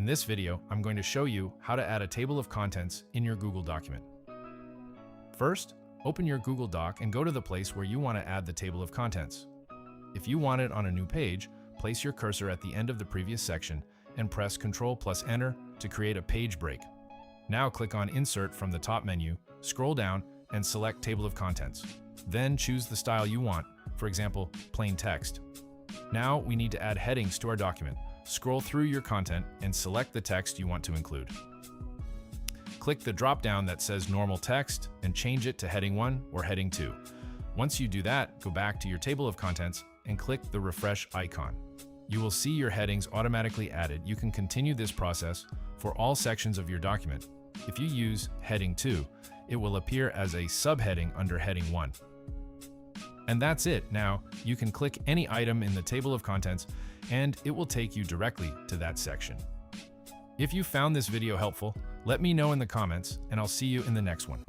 this video, I'm going to show you how to add a table of contents in your Google document. First, open your Google Doc and go to the place where you want to add the table of contents. If you want it on a new page, place your cursor at the end of the previous section and press Ctrl+Enter to create a page break. Now click on Insert from the top menu, scroll down, and select Table of Contents. Then choose the style you want, for example, plain text. Now we need to add headings to our document. Scroll through your content and select the text you want to include. Click the drop-down that says Normal Text and change it to Heading 1 or Heading 2. Once you do that, go back to your table of contents and click the refresh icon. You will see your headings automatically added. You can continue this process for all sections of your document. If you use Heading 2, it will appear as a subheading under Heading 1. And that's it. Now, you can click any item in the table of contents and it will take you directly to that section. If you found this video helpful, let me know in the comments and I'll see you in the next one.